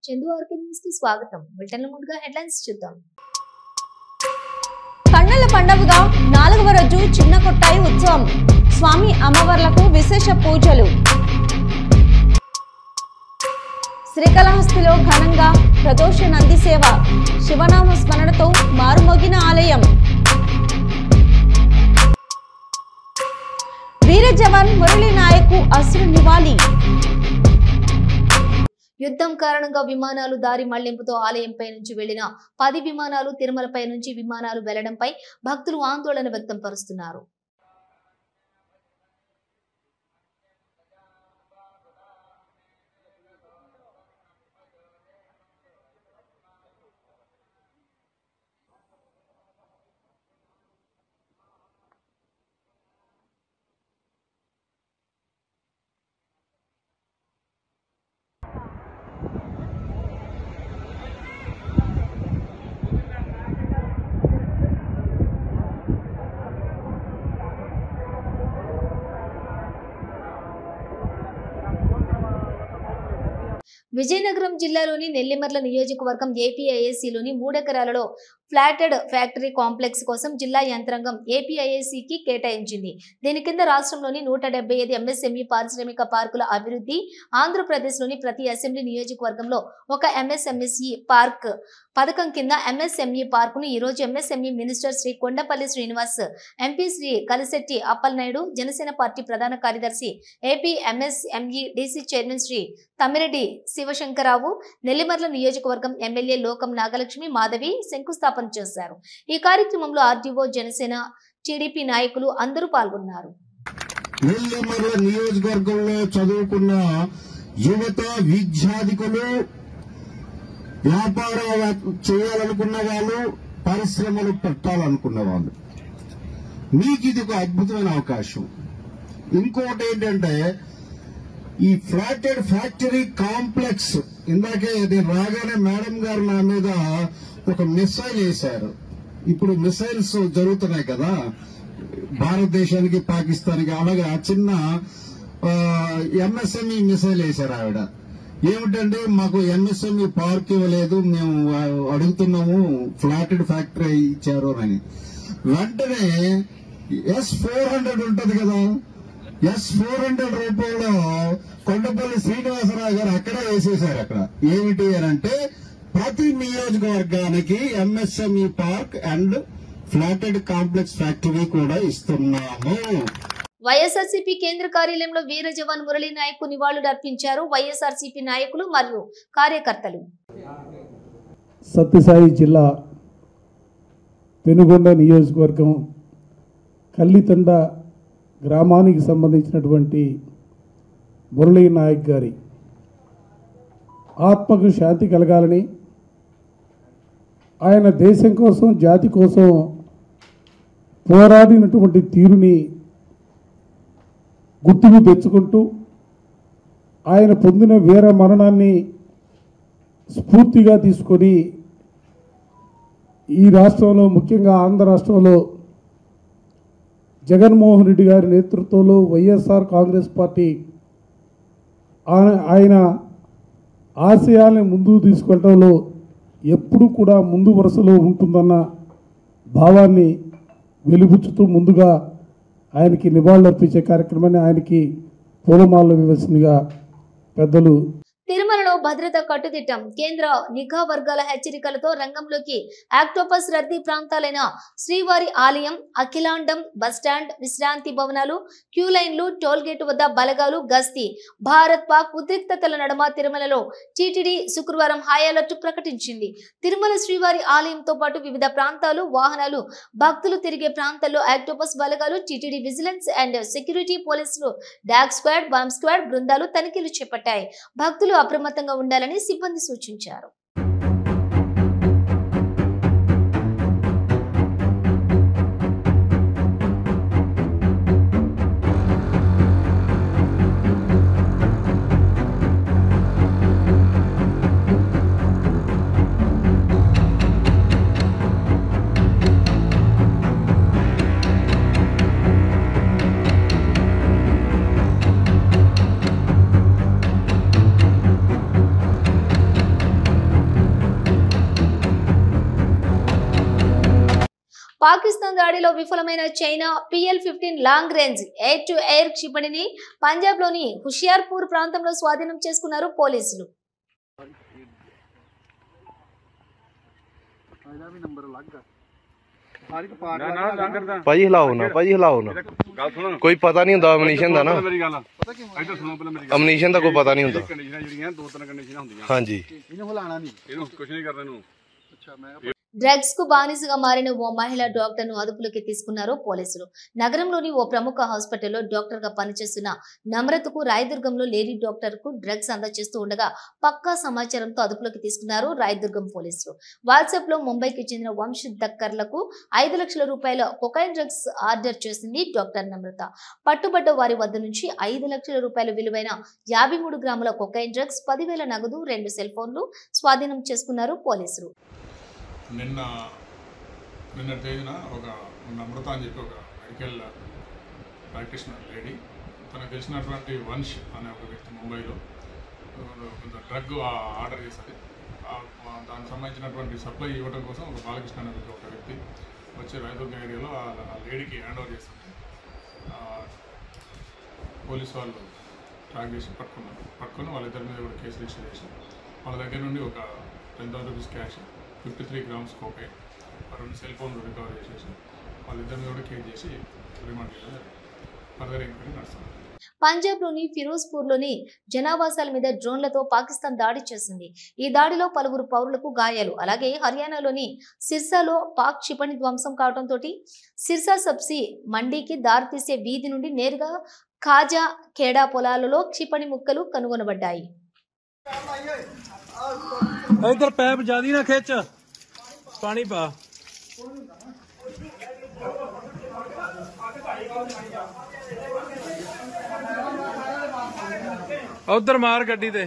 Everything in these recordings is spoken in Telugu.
చందు ఆర్కే న్యూస్ కి స్వాగతం. బులెటిన్ల ముందుగా హెడ్లైన్స్ చూద్దాం. కన్నుల పండుగగా 4వ రోజు చిన్న కొట్టాయి ఉత్సవం. స్వామి అమ్మవార్లకు విశేష పూజలు. శ్రీకాళహస్తిలో ఘనంగా ప్రదోష నంది సేవ. శివనామ స్మరణతో మారుమోగిన ఆలయం. వీర జవాన్ మురళీ నాయక్ అశ్రు నివాళి. యుద్ధం కారణంగా విమానాలు దారి మళ్లింపుతో ఆలయంపై నుంచి వెళ్లిన 10 విమానాలు తిరుమలపై నుంచి విమానాలు వెళ్లడంపై భక్తులు ఆందోళన వ్యక్తం పరుస్తున్నారు. విజయనగరం జిల్లాలోని నెల్లిమర్ల నియోజకవర్గం ఏపీఐఏసీలోని 3 ఎకరాలలో ఫ్లాటెడ్ ఫ్యాక్టరీ కాంప్లెక్స్ కోసం జిల్లా యంత్రాంగం ఏపీఐఏసీకి కేటాయించింది. దీని కింద రాష్ట్రంలోని 175 ఎంఎస్ఎంఈ పారిశ్రామిక పార్కుల అభివృద్ధి, ఆంధ్రప్రదేశ్లోని ప్రతి అసెంబ్లీ నియోజకవర్గంలో ఒక ఎంఎస్ఎంఈ పార్క్ పథకం కింద ఎంఎస్ఎంఈ పార్కును ఈ రోజు MSME minister Shri Kondapalli Srinivas, MP Shri Kalisetti Appalanaidu, Janasena party ప్రధాన కార్యదర్శి AP MSME DC chairman Shri Tammireddy Sivasankararao, Nellimarla నియోజకవర్గం ఎమ్మెల్యే లోకం నాగలక్ష్మి మాధవి శంకుస్థాపన చేశారు. ఈ కార్యక్రమంలో ఆర్డీఓ, జనసేన, టీడీపీ నాయకులు అందరూ పాల్గొన్నారు. నెల్లిమర్ల నియోజకవర్గంలో చదువుకున్న యువత, విద్యాధికులు, వ్యాపారాలు చేయాలనుకున్న వాళ్ళు, పరిశ్రమలు పెట్టాలనుకున్న వాళ్ళు, మీకు ఇది ఒక అద్భుతమైన అవకాశం. ఇంకోటి ఏంటంటే ఈ ఫ్లాటెడ్ ఫ్యాక్టరీ కాంప్లెక్స్, ఇందాకే నేను రాగానే మేడం గారు నా మీద ఒక మిసైల్ వేశారు. ఇప్పుడు మిసైల్స్ జరుగుతున్నాయి కదా భారతదేశానికి, పాకిస్తాన్కి, అలాగే ఆ చిన్న ఎంఎస్ఎంఈ మిసైల్ వేశారు ఆవిడ. ఏమిటంటే మాకు ఎంఎస్ఎంఈ పార్క్ ఇవ్వలేదు, మేము అడుగుతున్నాము ఫ్లాటెడ్ ఫ్యాక్టరీ ఇచ్చారు అని. వెంటనే S-400 ఉంటది కదా, S-400 రూపంలో కొండపల్లి శ్రీనివాసరావు గారు అక్కడే వేసేశారు. అక్కడ ఏమిటి అని అంటే ప్రతి నియోజకవర్గానికి MSME park and flatted complex factory కూడా ఇస్తున్నాము. వైఎస్ఆర్సీపీ కేంద్ర కార్యాలయంలో వీర జవాన్ మురళీ నాయక్ నివాళులు అర్పించారు వైఎస్ఆర్సీపీ నాయకులు మరియు కార్యకర్తలు. సత్యసాయి జిల్లా పెనుగొండ నియోజకవర్గం కల్లితండ గ్రామానికి సంబంధించినటువంటి మురళీ నాయక్ గారి ఆత్మకు శాంతి కలగాలని, ఆయన దేశం కోసం, జాతి కోసం పోరాడినటువంటి తీరుని గుర్తుకు తెచ్చుకుంటూ ఆయన పొందిన వీర మరణాన్ని స్ఫూర్తిగా తీసుకొని ఈ రాష్ట్రంలో, ముఖ్యంగా ఆంధ్ర రాష్ట్రంలో జగన్మోహన్ రెడ్డి గారి నేతృత్వంలో వైఎస్ఆర్ కాంగ్రెస్ పార్టీ ఆయన ఆశయాల్ని ముందుకు తీసుకెళ్ళడంలో ఎప్పుడూ కూడా ముందు వరుసలో ఉంటుందన్న భావాన్ని వెలిబుచ్చుతూ ముందుగా ఆయనకి నివాళులర్పించే కార్యక్రమాన్ని, ఆయనకి పూలమాలలు ఇవ్వాల్సిందిగా పెద్దలు. తిరుమలలో భద్రత కట్టుదిట్టం. కేంద్ర నిఘా వర్గాల హెచ్చరికలతో రంగంలోకి ఆక్టోపస్ రద్దీ ప్రాంతాలైన శ్రీవారి ఆలయం, అఖిలాండం, బస్టాండ్, విశ్రాంతి భవనాలు, క్యూ లైన్లు, టోల్ గేట్ వద్ద బలగాలు గస్తీ. భారత్ పాక్ ఉద్రిక్తతల నడుమ తిరుమలలో టీటీడీ శుక్రవారం హై అలర్ట్ ప్రకటించింది. తిరుమల శ్రీవారి ఆలయంతో పాటు వివిధ ప్రాంతాలు, వాహనాలు, భక్తులు తిరిగే ప్రాంతాల్లో ఆక్టోపస్ బలగాలు, టీటీడీ విజిలెన్స్ అండ్ సెక్యూరిటీ పోలీసులు, డాగ్ స్క్వాడ్, బాంబ్ స్క్వాడ్ బృందాలు తనిఖీలు చేపట్టాయి. భక్తులు అప్రమత్తంగా ఉండాలని సిబ్బంది సూచించారు. పాకిస్తాన్ దాడిలో విఫలమైన China PL-15 long range air to air క్షిపణిని పంజాబ్లోని హుషియార్పూర్ ప్రాంతంలో స్వాధీనం చేసుకున్నారు పోలీసులు. ਭਾਜੀ ਹਿਲਾਓ ਨਾ ਕੋਈ ਪਤਾ ਨਹੀਂ ਹੁੰਦਾ ਅਮਨੀਸ਼ਨ ਦਾ ਨਾ ਅਮਨੀਸ਼ਨ ਦਾ ਕੋਈ ਪਤਾ ਨਹੀਂ ਹੁੰਦਾ ਹਾਂਜੀ ਇਹਨੂੰ ਹਿਲਾਣਾ ਨਹੀਂ ਇਹਨੂੰ ਕੁਝ ਨਹੀਂ ਕਰਨਾ ਇਹਨੂੰ డ్రగ్స్ కు బానిసగా మారిన ఓ మహిళా డాక్టర్ ను అదుపులోకి తీసుకున్నారు పోలీసులు. నగరంలోని ఓ ప్రముఖ హాస్పిటల్లో డాక్టర్ గా పనిచేస్తున్న నమ్రతకు రాయదుర్గంలో లేడీ డాక్టర్ కు డ్రగ్స్ అందజేస్తూ ఉండగా పక్కా సమాచారంతో అదుపులోకి తీసుకున్నారు రాయదుర్గం పోలీసులు. వాట్సాప్ లో ముంబైకి చెందిన వంశ్ దక్కర్లకు 5 లక్షల రూపాయల కొకైన్ డ్రగ్స్ ఆర్డర్ చేసింది డాక్టర్ నమ్రత. పట్టుబడ్డ వారి వద్ద నుంచి 5 లక్షల రూపాయల విలువైన 53 గ్రాముల కొకైన్ డ్రగ్స్, 10,000 నగదు, 2 సెల్ ఫోన్లు స్వాధీనం చేసుకున్నారు పోలీసులు. నిన్న తేదీన ఒక నమ్రత అని చెప్పి ఒక మెడికల్ ప్రాక్టీషనర్ లేడీ తనకు తెలిసినటువంటి వంశ్ అనే ఒక వ్యక్తి ముంబైలో డ్రగ్ ఆర్డర్ చేస్తుంది. దానికి సంబంధించినటువంటి సప్లై ఇవ్వడం కోసం ఒక బాలకృష్ణ అనే ఒక వ్యక్తి వచ్చి రాయదుర్గం ఏరియాలో ఆ లేడీకి హ్యాండ్ ఓవర్ చేస్తుంది. పోలీసు వాళ్ళు ట్రాక్ చేసి పట్టుకొని వాళ్ళిద్దరి మీద కూడా కేసు రిజిస్టర్ చేసి వాళ్ళ దగ్గర నుండి ఒక 10,000 rupees cash, 53 grams cocaine, 2 cell ఫోన్లు రికవర్ చేసేసి వాళ్ళిద్దరిని కూడా కేసు చేసి రిమాండ్ చేయడం ఫర్దర్ ఎంక్వైరీ నడుస్తుంది. పంజాబ్ లోని ఫిరోజ్పూర్ లోని జనావాసాల మీద డ్రోన్లతో పాకిస్తాన్ దాడి చేసింది. ఈ దాడిలో పలువురు పౌరులకు గాయాలు. అలాగే హర్యానాలోని సిర్సాలో పాక్ క్షిపణి ధ్వంసం కావడంతో సిర్సా సబ్సీ మండీకి దారితీసే వీధి నుండి నేరుగా ఖాజా ఖేడా పొలాలలో క్షిపణి ముక్కలు కనుగొనబడ్డాయి. इधर पैप ज्यादा ना खिंच, पानी पा। उधर मार गड्डी ते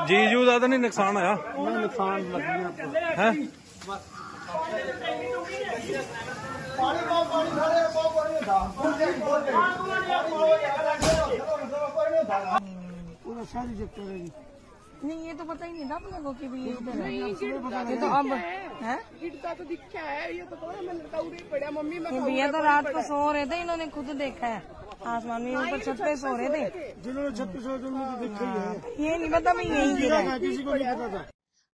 जीजू का तो नहीं नुकसान आया? नुकसान है नहीं, ये तो पता ही नहीं था अपने को कि भी ये इधर है। ये तो अब है गिरता तो दिखा है। ये तो मैंने उड़े पड़ा मम्मी में भैया तो रात को सो रहे थे, इन्होंने खुद देखा है आसमान में ऊपर छत पे सो रहे थे। जिन्होंने छत पे सो रहे थे देखा ही है। ये नहीं पता मैं यही गिरा है, किसी को नहीं पता था.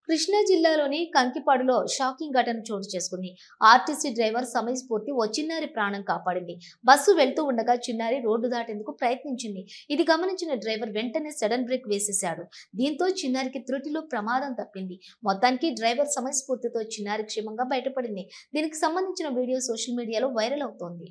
కృష్ణా జిల్లాలోని కంకిపాడులో షాకింగ్ ఘటన చోటు చేసుకుంది. ఆర్టీసీ డ్రైవర్ సమయస్ఫూర్తి ఓ చిన్నారి ప్రాణం కాపాడింది. బస్సు వెళ్తూ ఉండగా చిన్నారి రోడ్డు దాటేందుకు ప్రయత్నించింది. ఇది గమనించిన డ్రైవర్ వెంటనే సడన్ బ్రేక్ వేసేశాడు. దీంతో చిన్నారికి త్రుటిలో ప్రమాదం తప్పింది. మొత్తానికి డ్రైవర్ సమయస్ఫూర్తితో చిన్నారి క్షేమంగా బయటపడింది. దీనికి సంబంధించిన వీడియో సోషల్ మీడియాలో వైరల్ అవుతోంది.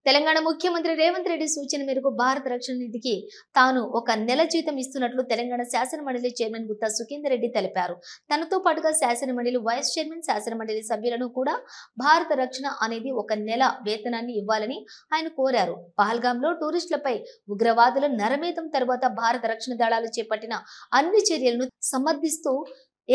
తెలంగాణ ముఖ్యమంత్రి రేవంత్ రెడ్డి సూచన మేరకు భారత రక్షణ నిధికి తాను 1 నెల జీతం ఇస్తున్నట్లు తెలంగాణ శాసనమండలి చైర్మన్ గుత్తా సుఖేందర్ రెడ్డి తెలిపారు. తనతో పాటుగా శాసనమండలి వైస్ చైర్మన్, శాసనమండలి సభ్యులను కూడా భారత రక్షణ అనేది 1 నెల వేతనాన్ని ఇవ్వాలని ఆయన కోరారు. పహల్గాంలో టూరిస్టులపై ఉగ్రవాదుల నరమేధం తర్వాత భారత రక్షణ దళాలు చేపట్టిన అన్ని చర్యలను సమర్థిస్తూ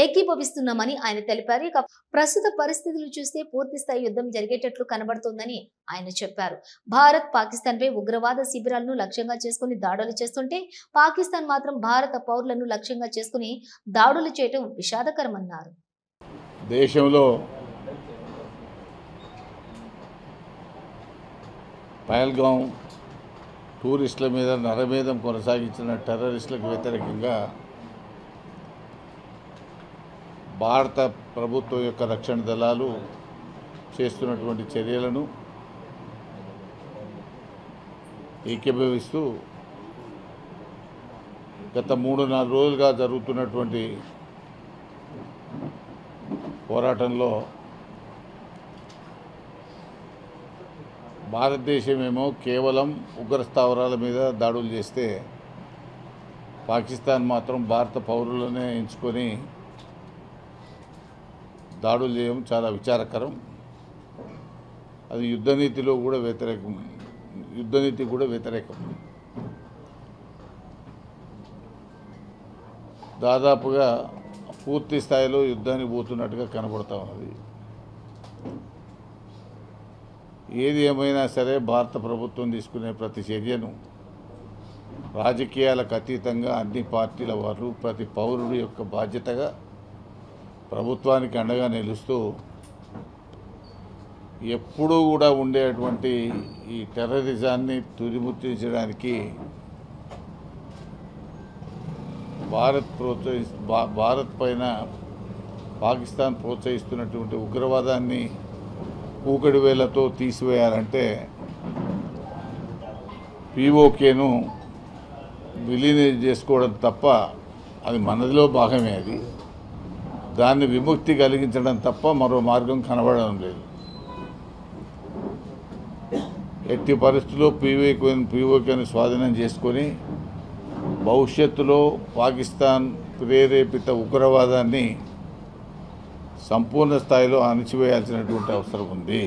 ఏకీభవిస్తున్నామని ఆయన తెలిపారు. ఇక ప్రస్తుత పరిస్థితులు చూస్తే పూర్తి స్థాయి యుద్ధం జరిగేటట్లు కనబడుతోందని ఆయన చెప్పారు. భారత్ పాకిస్తాన్ పై ఉగ్రవాద శిబిరాలను లక్ష్యంగా చేసుకుని దాడులు చేస్తుంటే పాకిస్తాన్ మాత్రం భారత పౌరులను లక్ష్యంగా చేసుకుని దాడులు చేయడం విషాదకరమన్నారు. దేశంలో పహల్గాం టూరిస్టుల మీద నరమేధం కొనసాగించిన టెర్రరిస్టులకు వ్యతిరేకంగా భారత ప్రభుత్వం యొక్క రక్షణ దళాలు చేస్తున్నటువంటి చర్యలను ఏకీభవిస్తూ గత 3-4 రోజులుగా జరుగుతున్నటువంటి పోరాటంలో భారతదేశమేమో కేవలం ఉగ్ర స్థావరాల మీద దాడులు చేస్తే పాకిస్తాన్ మాత్రం భారత పౌరులనే ఎంచుకొని దాడులు చేయడం చాలా విచారకరం. అది యుద్ధనీతికి కూడా వ్యతిరేకం. దాదాపుగా పూర్తి స్థాయిలో యుద్ధానికి పోతున్నట్టుగా కనబడతా ఉన్నది. ఏది ఏమైనా సరే భారత ప్రభుత్వం తీసుకునే ప్రతి చర్యను రాజకీయాలకు అతీతంగా అన్ని పార్టీల వారు ప్రతి పౌరుడి యొక్క బాధ్యతగా ప్రభుత్వానికి అండగా నిలుస్తూ ఎప్పుడూ కూడా ఉండేటువంటి ఈ టెర్రరిజాన్ని తుదిముట్టించడానికి భారత్ పైన పాకిస్తాన్ ప్రోత్సహిస్తున్నటువంటి ఉగ్రవాదాన్ని కూకడి వేలతో తీసివేయాలంటే పీఓకేను విలీనం చేసుకోవడం తప్ప, అది మనదిలో భాగమే, అది దాన్ని విముక్తి కలిగించడం తప్ప మరో మార్గం కనబడడం లేదు. ఎట్టి పరిస్థితుల్లో పీఓకేను స్వాధీనం చేసుకొని భవిష్యత్తులో పాకిస్తాన్ ప్రేరేపిత ఉగ్రవాదాన్ని సంపూర్ణ స్థాయిలో అణిచివేయాల్సినటువంటి అవసరం ఉంది.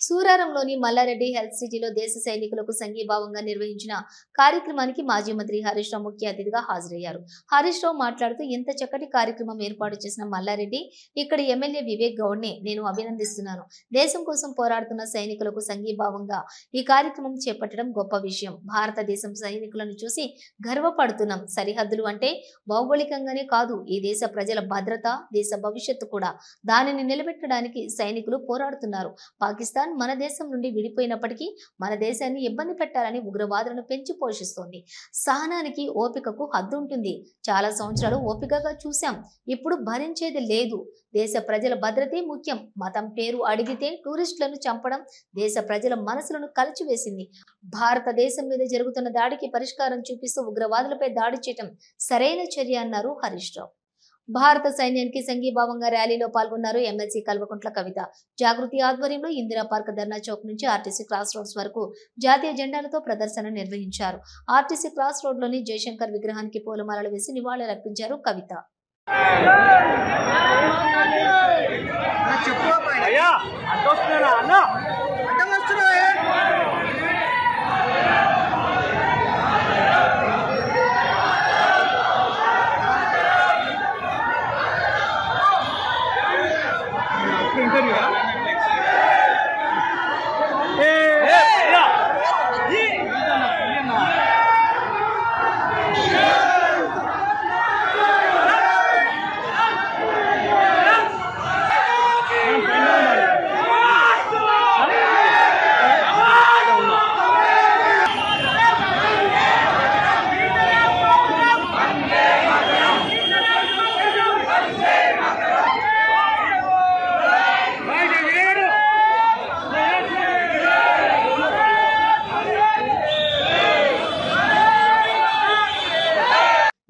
సూరారంలోని మల్లారెడ్డి హెల్త్ సిటీలో దేశ సైనికులకు సంఘీభావంగా నిర్వహించిన కార్యక్రమానికి మాజీ మంత్రి హరీష్ రావు ముఖ్య అతిథిగా హాజరయ్యారు. హరీష్ రావు మాట్లాడుతూ ఇంత చక్కటి కార్యక్రమం ఏర్పాటు చేసిన మల్లారెడ్డి, ఇక్కడ ఎమ్మెల్యే వివేక్ గౌడ్ని నేను అభినందిస్తున్నాను. దేశం కోసం పోరాడుతున్న సైనికులకు సంఘీభావంగా ఈ కార్యక్రమం చేపట్టడం గొప్ప విషయం. భారతదేశం సైనికులను చూసి గర్వపడుతున్నాం. సరిహద్దులు అంటే భౌగోళికంగానే కాదు, ఈ దేశ ప్రజల భద్రత, దేశ భవిష్యత్తు కూడా. దానిని నిలబెట్టడానికి సైనికులు పోరాడుతున్నారు. పాకిస్తాన్ మన దేశం నుండి విడిపోయినప్పటికీ మన దేశాన్ని ఇబ్బంది పెట్టాలని ఉగ్రవాదులను పెంచి పోషిస్తోంది. సహనానికి, ఓపికకు హద్దు ఉంటుంది. చాలా సంవత్సరాలు ఓపికగా చూశాం. ఇప్పుడు భరించేది లేదు. దేశ ప్రజల భద్రతే ముఖ్యం. మతం పేరు అడిగితే టూరిస్టులను చంపడం దేశ ప్రజల మనసులను కలిచివేసింది. భారతదేశం మీద జరుగుతున్న దాడికి పరిష్కారం చూపిస్తూ ఉగ్రవాదులపై దాడి చేయడం సరైన చర్య అన్నారు హరీష్ రావు. భారత సైన్యానికి సంఘీభావంగా ర్యాలీలో పాల్గొన్నారు ఎమ్మెల్సీ కల్వకుంట్ల కవిత. జాగృతి ఆధ్వర్యంలో ఇందిరా పార్క్ ధర్నా చౌక్ నుంచి ఆర్టీసీ క్రాస్ రోడ్స్ వరకు జాతీయ జెండాలతో ప్రదర్శన నిర్వహించారు. ఆర్టీసీ క్రాస్ రోడ్ లోని జయశంకర్ విగ్రహానికి పూలమాలలు వేసి నివాళులర్పించారు కవిత.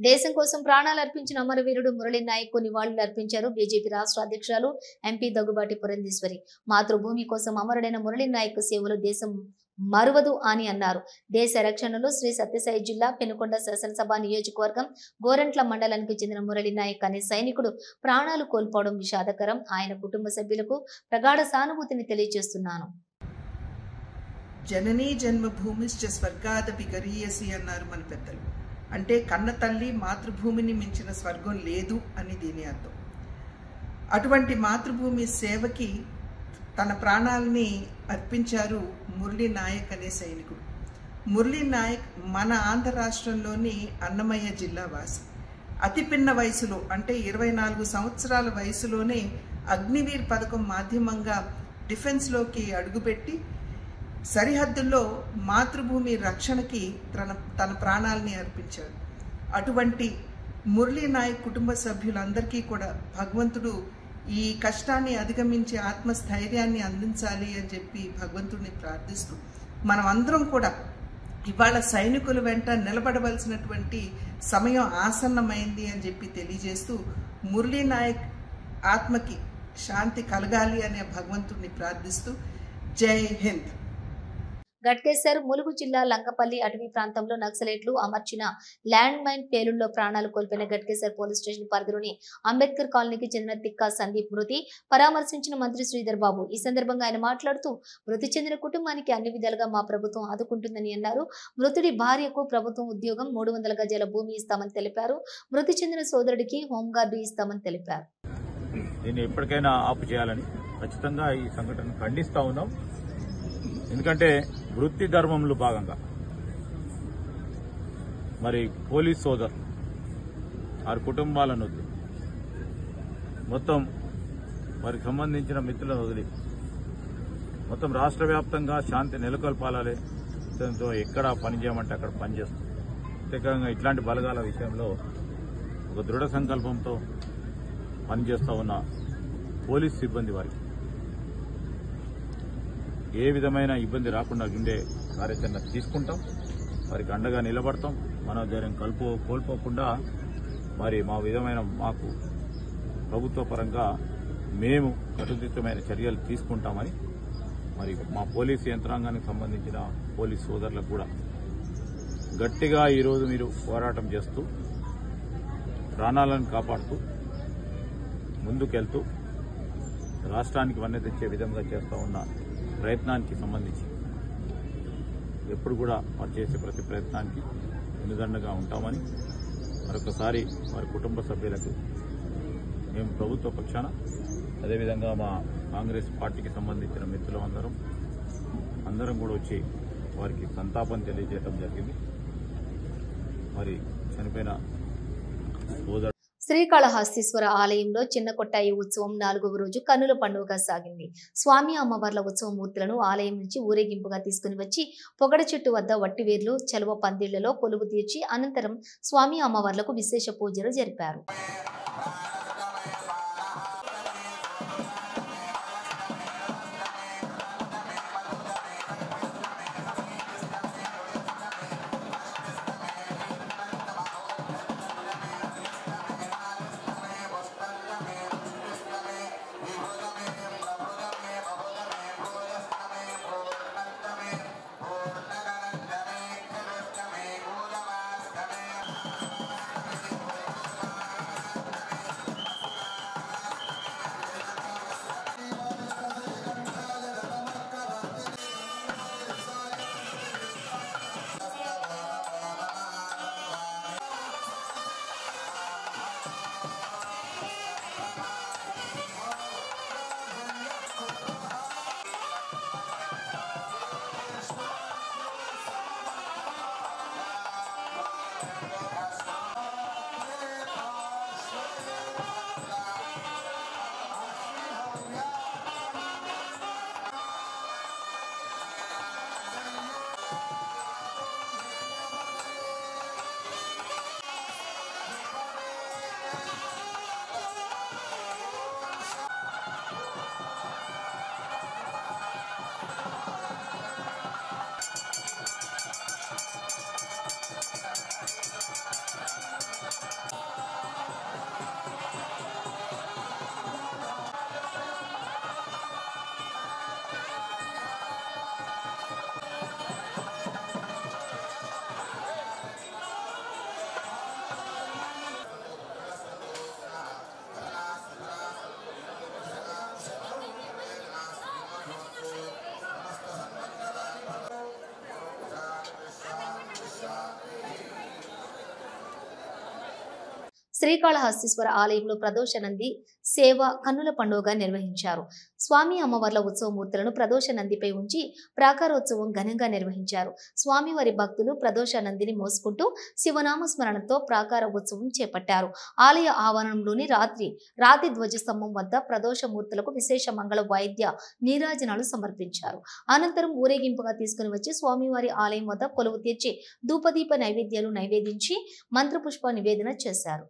దేశం కోసం ప్రాణాలు అర్పించిన అమరవీరుడు మురళీ నాయక్ కు నివాళులు అర్పించారు బీజేపీ రాష్ట్ర అధ్యక్షురాలు ఎంపీ దగ్గుబాటి పురంధేశ్వరి. మాతృభూమి కోసం అమరుడైన మురళీ నాయక్ సేవలు దేశం మరువదు అని అన్నారు. దేశ రక్షణలో శ్రీ సత్యసాయి జిల్లా పెనుకొండ శాసనసభ నియోజకవర్గం గోరంట్ల మండలానికి చెందిన మురళీ నాయక్ అనే సైనికుడు ప్రాణాలు కోల్పోవడం విషాదకరం. ఆయన కుటుంబ సభ్యులకు ప్రగాఢ సానుభూతిని తెలియజేస్తున్నాను. జననీ జన్మభూమిశ్చ స్వర్గాదపి గరీయసి అన్నారు మన పెద్దలు. అంటే కన్న తల్లి మాతృభూమిని మించిన స్వర్గం లేదు అని దీని అర్థం. అటువంటి మాతృభూమి సేవకి తన ప్రాణాలని అర్పించారు మురళీ నాయక్ అనే సైనికుడు. మురళీ నాయక్ మన ఆంధ్ర రాష్ట్రంలోని అన్నమయ్య జిల్లా వాసి. అతి పిన్న వయసులో అంటే 24 సంవత్సరాల వయసులోనే అగ్నివీర్ పథకం మాధ్యమంగా డిఫెన్స్లోకి అడుగుపెట్టి సరిహద్దుల్లో మాతృభూమి రక్షణకి తన ప్రాణాలని అర్పించాడు. అటువంటి మురళీ నాయక్ కుటుంబ సభ్యులందరికీ కూడా భగవంతుడు ఈ కష్టాన్ని అధిగమించి ఆత్మస్థైర్యాన్ని అందించాలి అని చెప్పి భగవంతుడిని ప్రార్థిస్తూ మనం అందరం కూడా ఇవాళ సైనికుల వెంట నిలబడవలసినటువంటి సమయం ఆసన్నమైంది అని చెప్పి తెలియజేస్తూ మురళీ నాయక్ ఆత్మకి శాంతి కలగాలి అనే భగవంతుడిని ప్రార్థిస్తూ జై హింద్. గట్కేసర్ ములుగు జిల్లా లంకపల్లి అటవీ ప్రాంతంలో నక్సలైట్లు అమర్చిన ల్యాండ్ మైన్ పేలుళ్లో ప్రాణాలు కోల్పోయిన గట్కేసర్ పోలీస్ స్టేషన్ పరిధిలోని అంబేద్కర్ కాలనీకి చెందిన తిక్కా సందీప్ మృతి పరామర్శించిన మంత్రి శ్రీధర్ బాబు. ఈ సందర్భంగా ఆయన మాట్లాడుతూ మృతి చెందిన కుటుంబానికి అన్ని విధాలుగా మా ప్రభుత్వం ఆదుకుంటుందని అన్నారు. మృతుడి భార్యకు ప్రభుత్వం ఉద్యోగం 300 గజాల భూమి ఇస్తామని తెలిపారు. మృతి చెందిన సోదరుడికి హోంగార్డు ఇస్తామని తెలిపారు. దీన్ని ఎప్పటికైనా ఆపు చేయాలని ఖచ్చితంగా ఈ సంఘటన ఖండిస్తా ఉన్నాం. ఎందుకంటే వృత్తి ధర్మంలో భాగంగా మరి పోలీస్ సోదరు వారి కుటుంబాలను వదిలి మొత్తం వారికి సంబంధించిన మిత్రులను వదిలి మొత్తం రాష్ట్ర వ్యాప్తంగా శాంతి నెలకొల్పాలని ఎక్కడ పనిచేయమంటే అక్కడ పనిచేస్తాం. ప్రత్యేకంగా ఇట్లాంటి బలగాల విషయంలో ఒక దృఢ సంకల్పంతో పనిచేస్తూ ఉన్న పోలీస్ సిబ్బంది వారికి ఏ విధమైన ఇబ్బంది రాకుండా ఉండే కార్యాచరణ తీసుకుంటాం. వారికి అండగా నిలబడతాం. మనోధైర్యం కోల్పోకుండా మరి మాకు ప్రభుత్వ పరంగా మేము కట్టుదిట్టమైన చర్యలు తీసుకుంటామని మరి మా పోలీసు యంత్రాంగానికి సంబంధించిన పోలీస్ సోదరులకు కూడా గట్టిగా ఈరోజు మీరు పోరాటం చేస్తూ ప్రాణాలను కాపాడుతూ ముందుకెళ్తూ రాష్ట్రానికి వన్నె తెచ్చే విధంగా చేస్తూ ఉన్న ప్రయత్నానికి సంబంధించి ఎప్పుడు కూడా వారు చేసే ప్రతి ప్రయత్నానికి వెన్నుదండగా ఉంటామని మరొకసారి వారి కుటుంబ సభ్యులకు మేము ప్రభుత్వ పక్షాన అదేవిధంగా మా కాంగ్రెస్ పార్టీకి సంబంధించిన మిత్రులందరం కూడా వచ్చి వారికి సంతాపం తెలియజేయడం జరిగింది. మరి చనిపోయిన సోదరు శ్రీకాళహస్తీశ్వర ఆలయంలో చిన్న కొట్టాయి ఉత్సవం 4వ రోజు కన్నుల పండుగగా సాగింది. స్వామి అమ్మవార్ల ఉత్సవ మూర్తులను ఆలయం నుంచి ఊరేగింపుగా తీసుకుని వచ్చి పొగడ చెట్టు వద్ద వట్టివేర్లు చలువ పందిళ్లలో కొలువు తీర్చి అనంతరం స్వామి అమ్మవార్లకు విశేష పూజలు జరిపారు. శ్రీకాళహస్తీశ్వర ఆలయంలో ప్రదోష నంది సేవ కన్నుల పండుగగా నిర్వహించారు. స్వామి అమ్మవార్ల ఉత్సవమూర్తులను ప్రదోష నందిపై ఉంచి ప్రాకారోత్సవం ఘనంగా నిర్వహించారు. స్వామివారి భక్తులు ప్రదోష నందిని మోసుకుంటూ శివనామ స్మరణతో ప్రాకార ఉత్సవం చేపట్టారు. ఆలయ ఆవరణంలోని రాతి ధ్వజస్తంభం వద్ద ప్రదోషమూర్తులకు విశేష మంగళ వాయిద్య నీరాజనాలు సమర్పించారు. అనంతరం ఊరేగింపుగా తీసుకుని వచ్చి స్వామివారి ఆలయం వద్ద కొలువు తీర్చి ధూపదీప నైవేద్యాలు నైవేదించి మంత్రపుష్ప నివేదన చేశారు.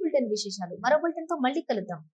బులెటిన్ విశేషాలు. మరో బులెటిన్ తో మళ్ళీ కలుద్దాం.